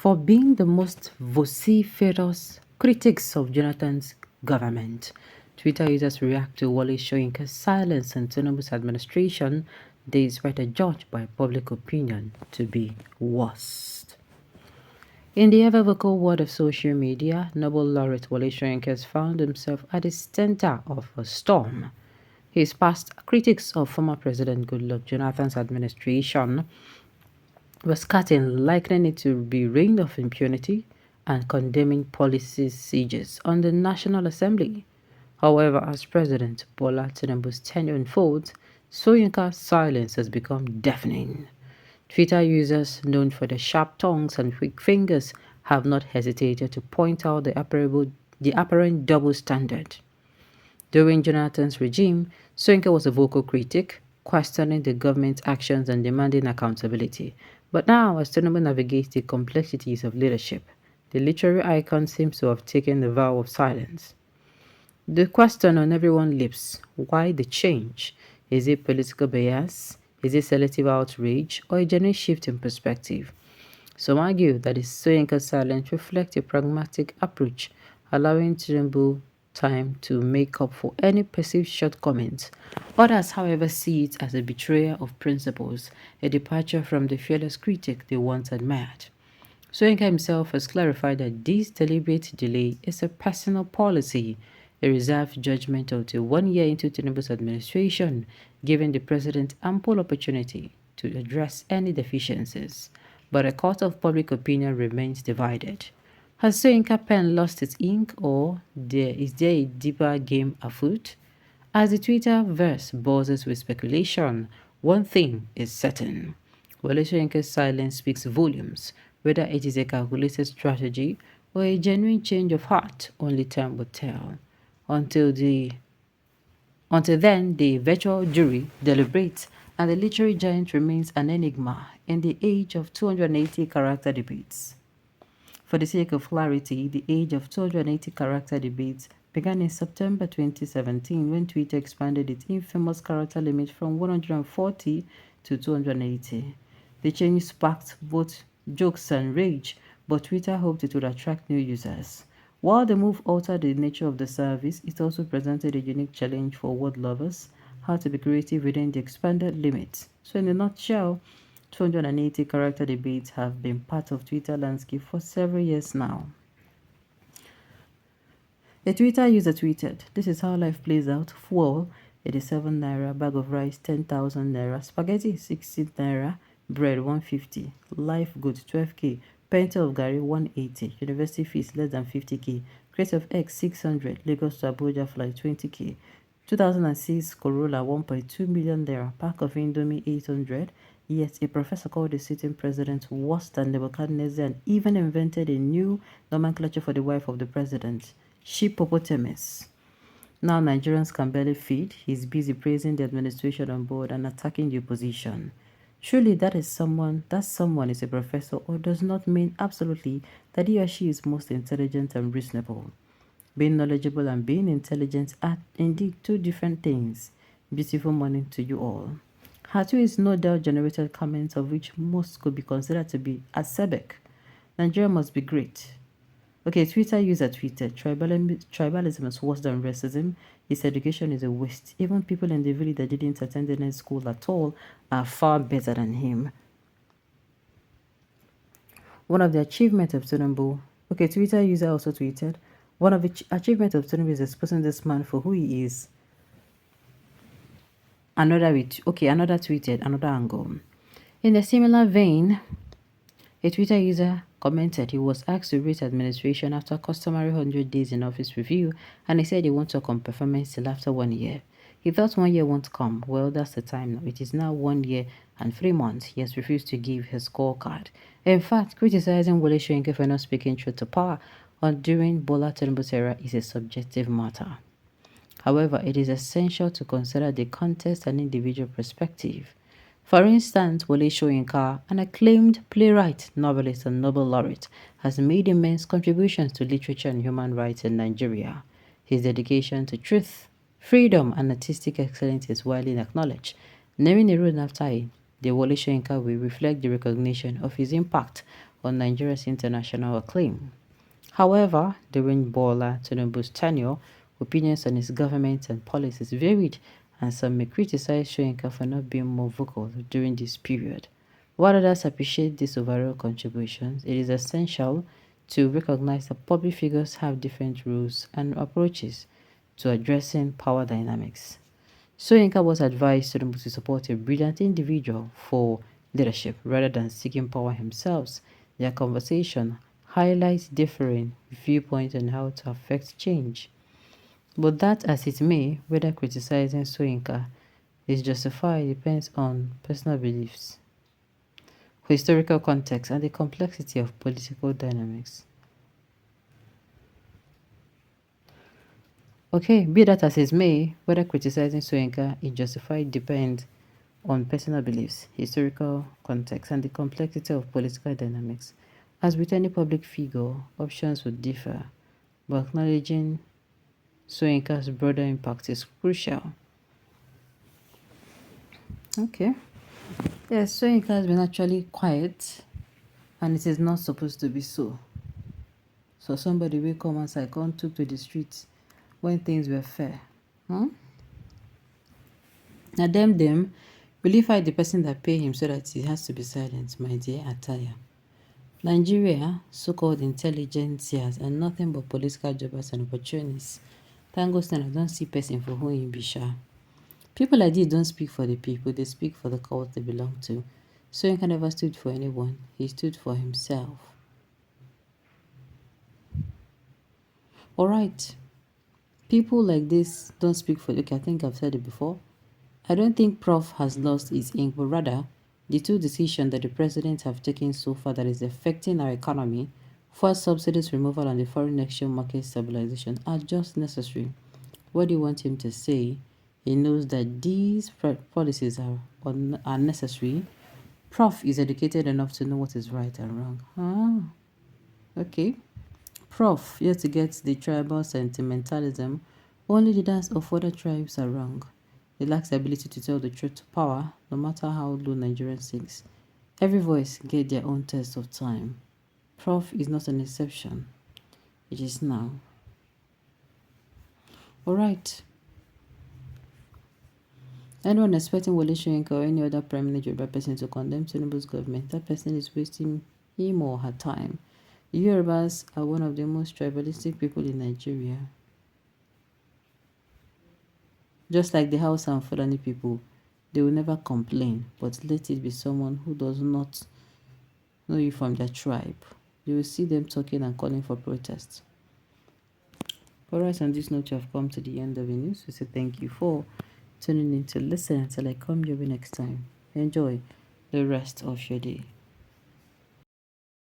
for being the most vociferous critics of Jonathan's government. Twitter users react to Wale Soyinka's silence and Tinubu's administration days were judged by public opinion to be worst. In the ever vocal world of social media, Nobel laureate Wale Soyinka has found himself at the center of a storm. His past critics of former President Goodluck Jonathan's administration were scathing, likening it to be reign of impunity and condemning policy sieges on the National Assembly. However, as President Bola Tinubu's tenure unfolds, Soyinka's silence has become deafening. Twitter users known for their sharp tongues and quick fingers have not hesitated to point out the apparent double standard. During Jonathan's regime, Soyinka was a vocal critic, questioning the government's actions and demanding accountability. But now, as Tinubu navigates the complexities of leadership, the literary icon seems to have taken the vow of silence. The question on everyone's lips, why the change? Is it political bias? Is it selective outrage? Or a genuine shift in perspective? Some argue that the Soyinka silence reflects a pragmatic approach, allowing Tinubu time to make up for any perceived shortcomings. Others, however, see it as a betrayal of principles, a departure from the fearless critic they once admired. Soyinka himself has clarified that this deliberate delay is a personal policy, a reserved judgment until 1 year into Tinubu's administration, giving the president ample opportunity to address any deficiencies. But a court of public opinion remains divided. Has Soyinka pen lost its ink, or is there a deeper game afoot? As the Twitter verse buzzes with speculation, one thing is certain. Wale Soyinka's silence speaks volumes. Whether it is a calculated strategy or a genuine change of heart, only time will tell. Until then, the virtual jury deliberates, and the literary giant remains an enigma in the age of 280-character debates. For the sake of clarity, the age of 280-character debates began in September 2017 when Twitter expanded its infamous character limit from 140 to 280. The change sparked both jokes and rage, but Twitter hoped it would attract new users. While the move altered the nature of the service, it also presented a unique challenge for word lovers, how to be creative within the expanded limits. So in a nutshell, 280 character debates have been part of Twitter landscape for several years now. A Twitter user tweeted, "This is how life plays out. Fuel, 87 naira, bag of rice, 10,000 naira, spaghetti, 16 naira, bread, 150, life goods, 12k, pint of gari, 180, university fees, less than 50k, crate of eggs, 600, Lagos to Abuja flight, 20k, 2006 Corolla, 1.2 million naira, pack of Indomie, 800, yet a professor called the sitting president worse than Nebuchadnezzar and even invented a new nomenclature for the wife of the president, Shippopotamus. Now Nigerians can barely feed. He's busy praising the administration on board and attacking the opposition. Surely that someone is a professor, or does not mean absolutely that he or she is most intelligent and reasonable. Being knowledgeable and being intelligent are indeed two different things. Beautiful morning to you all. Her tweets no doubt generated comments of which most could be considered to be acerbic. Nigeria must be great. Okay, Twitter user tweeted, tribalism is worse than racism. His education is a waste. Even people in the village that didn't attend any school at all are far better than him. One of the achievements of Tinubu, okay, Twitter user also tweeted, one of the achievements of Tinubu is exposing this man for who he is. Another tweeted, another angle. In a similar vein, a Twitter user commented he was asked to rate administration after a customary 100 days in office review, and he said he won't talk on performance till after 1 year. He thought 1 year won't come. Well, that's the time now. It is now 1 year and 3 months. He has refused to give his scorecard. In fact, criticizing Wole Soyinka for not speaking truth to power during Bola Tinubu's era is a subjective matter. However, it is essential to consider the context and individual perspective. For instance, Wole Soyinka, an acclaimed playwright, novelist, and Nobel laureate, has made immense contributions to literature and human rights in Nigeria. His dedication to truth, freedom, and artistic excellence is widely acknowledged. Naming a road after him, the Wole Soyinka will reflect the recognition of his impact on Nigeria's international acclaim. However, during Bola Tinubu's tenure, opinions on his government and policies varied, and some may criticize Soyinka for not being more vocal during this period. While others appreciate these overall contributions, it is essential to recognize that public figures have different rules and approaches to addressing power dynamics. Soyinka was advised to support a brilliant individual for leadership rather than seeking power himself. Their conversation highlights differing viewpoints on how to affect change. But that as it may, whether criticizing Soyinka is justified depends on personal beliefs, historical context, and the complexity of political dynamics. Okay, be that as it may, whether criticizing Soyinka is justified depends on personal beliefs, historical context, and the complexity of political dynamics. As with any public figure, options would differ, but acknowledging Soyinka's broader impact is crucial. Okay. Yes, Soyinka has been actually quiet, and it is not supposed to be so. So somebody will come and say, "Come took to the streets when things were fair." Hmm? Now them, will you fight the person that pay him so that he has to be silent, my dear Ataya? Nigeria, so-called intelligentsias, are nothing but political jobbers and opportunists. Thank God I don't see person for whom you be sure. People like this don't speak for the people, they speak for the cause they belong to. Soyinka never stood for anyone, he stood for himself. Alright, people like this don't speak for, okay, I think I've said it before. I don't think Prof has lost his ink, but rather the two decisions that the president have taken so far that is affecting our economy, first subsidies removal and the foreign exchange market stabilization, are just necessary. What do you want him to say? He knows that these policies are necessary. Prof is educated enough to know what is right and wrong. Okay. Prof, here to get the tribal sentimentalism, only leaders of other tribes are wrong. He lacks the ability to tell the truth to power, no matter how low Nigerian sinks. Every voice get their own test of time. Prof is not an exception. It is now. Alright. Anyone expecting Wole Soyinka or any other prominent Yoruba person to condemn Tinubu's government, that person is wasting him or her time. The Yorubas are one of the most tribalistic people in Nigeria. Just like the Hausa and Fulani people, they will never complain, but let it be someone who does not know you from their tribe. You will see them talking and calling for protests. Alright, on this note, you have come to the end of the news. We say thank you for tuning in to listen until I come your way next time. Enjoy the rest of your day.